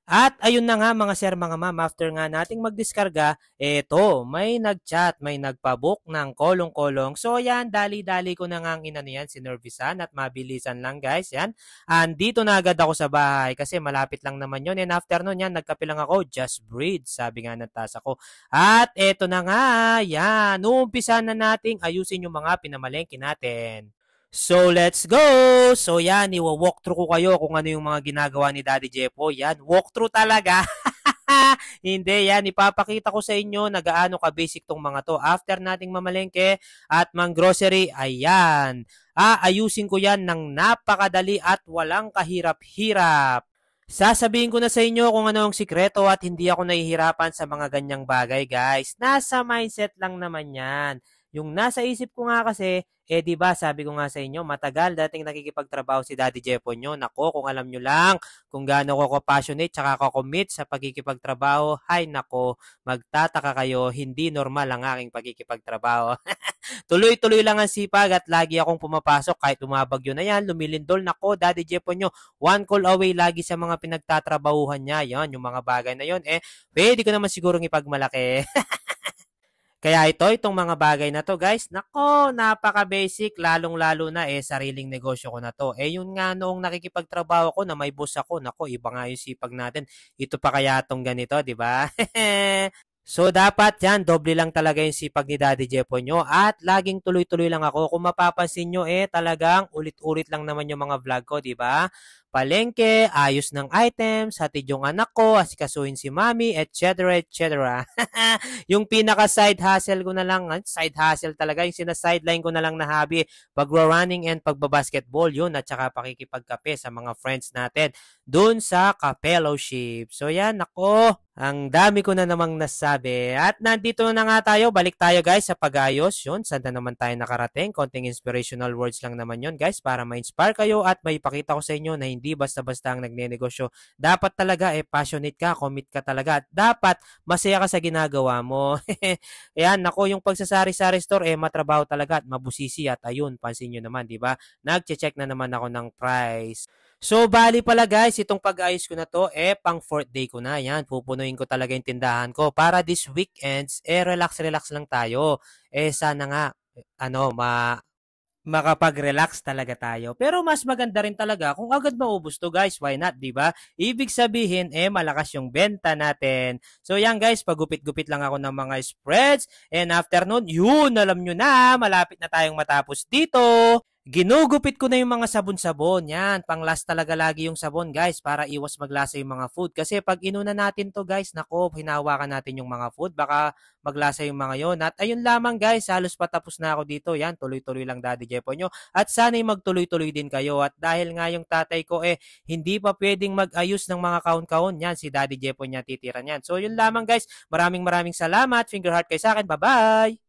At ayun na nga mga sir, mga ma'am, after nga nating magdiskarga, eto, may nag-chat, may nagpabook ng kolong-kolong. So yan, dali-dali ko na nga ang inano yan, sinervisan at mabilisan lang guys, yan. Andito na agad ako sa bahay kasi malapit lang naman yun. And after nun yan, nagkape lang ako, just breathe, sabi nga ng tasa ko. At eto na nga, yan, uumpisa na nating ayusin yung mga pinamalengke natin. So, let's go! So, yan, iwa-walkthrough ko kayo kung ano yung mga ginagawa ni Daddy Jepo. Yan, walkthrough talaga. Hindi, yan, ipapakita ko sa inyo na gaano ka-basic tong mga to. After nating mamalengke at mang-grocery, ayan. Ayusin ko yan ng napakadali at walang kahirap-hirap. Sasabihin ko na sa inyo kung ano ang sikreto at hindi ako nahihirapan sa mga ganyang bagay, guys. Nasa mindset lang naman yan. Yung nasa isip ko nga kasi, 'di ba sabi ko nga sa inyo, matagal dating nakikipagtrabaho si Daddy Jepo nyo. Nako, kung alam nyo lang kung gaano ko passionate tsaka ko commit sa pagkikipagtrabaho, hay nako, magtataka kayo, hindi normal ang aking pagkikipagtrabaho. Tuloy-tuloy lang ang sipag at lagi akong pumapasok kahit umabagyo na yan, lumilindol. Nako, Daddy Jepo nyo, one call away lagi sa mga pinagtatrabahuhan niya. Yan, yung mga bagay na yon, pwede ko naman sigurong ipagmalaki. Kaya itong mga bagay na to guys, nako, napaka-basic, lalong-lalo na sariling negosyo ko na to. Yun nga noong nakikipagtrabaho ko na may boss ako, nako, iba nga yung sipag natin. Ito pa kaya tong ganito, di ba? So, dapat yan, doble lang talaga yung sipag ni Daddy Jepo nyo at laging tuloy-tuloy lang ako. Kung mapapansin nyo, talagang ulit-ulit lang naman yung mga vlog ko, di ba? Palengke, ayos ng items, hatid yung anak ko, asikasuhin si mami, etc. etc. Yung pinaka side hustle ko na lang, side hustle talaga, yung sina-sideline ko na lang na hobby, pagro-running and pagbabasketball, yun, at saka pakikipagkape sa mga friends natin dun sa ka-fellowship. So yan, ako, ang dami ko na namang nasabi. At nandito na nga tayo. Balik tayo guys sa pag-ayos. Yun, saan na naman tayo nakarating. Konting inspirational words lang naman yun guys para ma-inspire kayo at maipakita ko sa inyo na hindi basta-basta ang nagnenegosyo. Dapat talaga passionate ka, commit ka talaga. At dapat masaya ka sa ginagawa mo. Ayan, nako, yung pagsasari-sari store matrabaho talaga at mabusisi. At ayun, pansin nyo naman, di ba? Nag-check na naman ako ng price. So, bali pala guys, itong pag-ayos ko na to, pang 4th day ko na. Yan, pupunuin ko talaga yung tindahan ko. Para this weekends, relax-relax lang tayo. Sana nga, ano, makapag-relax talaga tayo. Pero mas maganda rin talaga kung agad maubos to guys. Why not, di ba? Ibig sabihin, malakas yung benta natin. So yan guys, pagupit-gupit lang ako ng mga spreads. And after nun, yun, alam nyo na, malapit na tayong matapos dito. Ginugupit ko na yung mga sabon-sabon. Yan, pang last talaga lagi yung sabon guys para iwas maglasa yung mga food. Kasi pag inuna natin to guys, nako, hinawakan natin yung mga food. Baka maglasa yung mga yon. At ayun lamang guys, halos patapos na ako dito. Yan, tuloy-tuloy lang Daddy Jepo nyo. At sana'y magtuloy-tuloy din kayo. At dahil nga yung tatay ko hindi pa pwedeng mag-ayos ng mga kaon-kaon. Yan, si Daddy Jepo niya titira niyan. So yun lamang guys, maraming salamat. Finger heart kayo sa akin. Bye-bye!